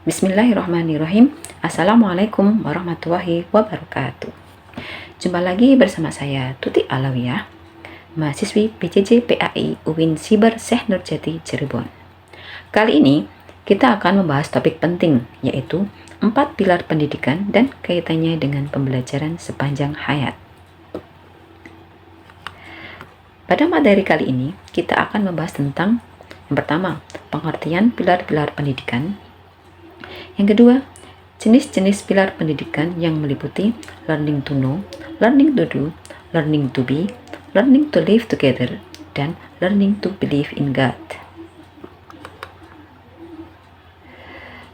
Bismillahirrahmanirrahim. Assalamualaikum warahmatullahi wabarakatuh. Jumpa lagi bersama saya Tuti Alawiyah, mahasiswi PJJ PAI UIN Siber Syekh Nurjati Cirebon. Kali ini kita akan membahas topik penting, yaitu 4 pilar pendidikan dan kaitannya dengan pembelajaran sepanjang hayat. Pada materi kali ini kita akan membahas tentang yang pertama, pengertian pilar-pilar pendidikan. Yang kedua, jenis-jenis pilar pendidikan yang meliputi learning to know, learning to do, learning to be, learning to live together, dan learning to believe in God.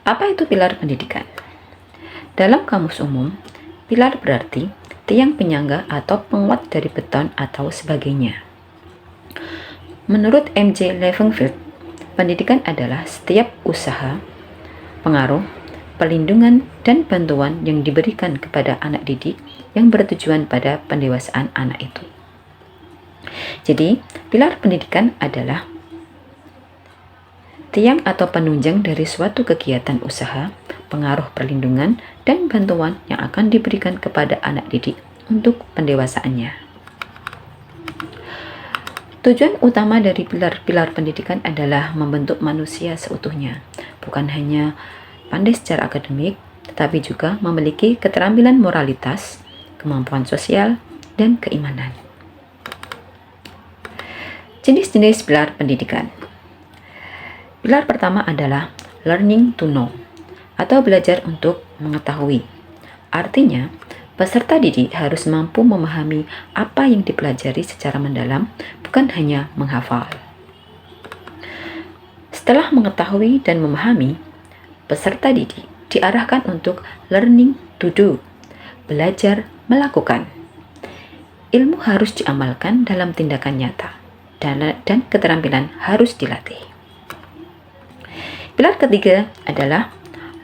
Apa itu pilar pendidikan? Dalam kamus umum, pilar berarti tiang penyangga atau penguat dari beton atau sebagainya. Menurut M.J. Levenfield, pendidikan adalah setiap usaha, pengaruh, perlindungan, dan bantuan yang diberikan kepada anak didik yang bertujuan pada pendewasaan anak itu. Jadi, pilar pendidikan adalah tiang atau penunjang dari suatu kegiatan usaha, pengaruh perlindungan, dan bantuan yang akan diberikan kepada anak didik untuk pendewasaannya. Tujuan utama dari pilar-pilar pendidikan adalah membentuk manusia seutuhnya, bukan hanya pandai secara akademik, tetapi juga memiliki keterampilan moralitas, kemampuan sosial, dan keimanan. Jenis-jenis pilar pendidikan. Pilar pertama adalah learning to know, atau belajar untuk mengetahui. Artinya, peserta didik harus mampu memahami apa yang dipelajari secara mendalam, bukan hanya menghafal. Setelah mengetahui dan memahami, peserta didik diarahkan untuk learning to do, belajar melakukan. Ilmu harus diamalkan dalam tindakan nyata, dan keterampilan harus dilatih. Pilar ketiga adalah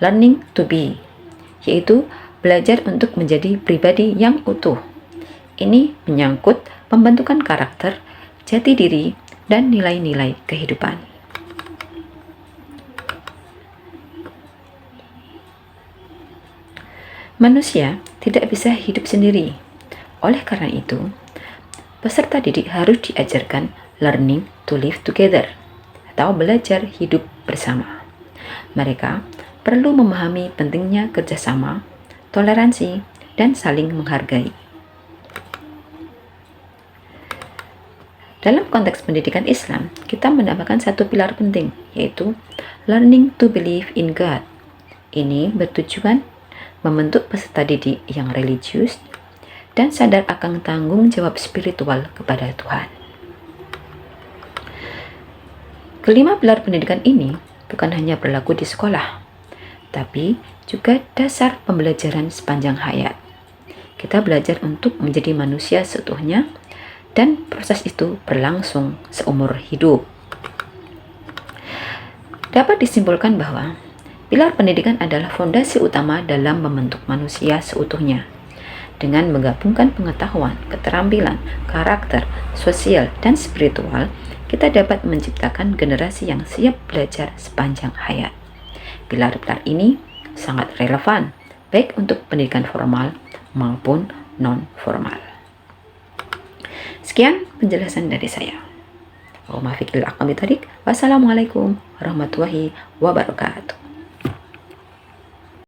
learning to be, yaitu belajar untuk menjadi pribadi yang utuh. Ini menyangkut pembentukan karakter, jati diri, dan nilai-nilai kehidupan. Manusia tidak bisa hidup sendiri. Oleh karena itu, peserta didik harus diajarkan learning to live together, atau belajar hidup bersama. Mereka perlu memahami pentingnya kerjasama, toleransi, dan saling menghargai. Dalam konteks pendidikan Islam, kita menambahkan satu pilar penting, yaitu learning to believe in God. Ini bertujuan membentuk peserta didik yang religius dan sadar akan tanggung jawab spiritual kepada Tuhan. Kelima pilar pendidikan ini bukan hanya berlaku di sekolah, tapi juga dasar pembelajaran sepanjang hayat. Kita belajar untuk menjadi manusia seutuhnya, dan proses itu berlangsung seumur hidup. Dapat disimpulkan bahwa pilar pendidikan adalah fondasi utama dalam membentuk manusia seutuhnya. Dengan menggabungkan pengetahuan, keterampilan, karakter, sosial, dan spiritual, kita dapat menciptakan generasi yang siap belajar sepanjang hayat. Pilar-pilar ini sangat relevan, baik untuk pendidikan formal maupun non-formal. Sekian penjelasan dari saya. Wassalamualaikum warahmatullahi wabarakatuh.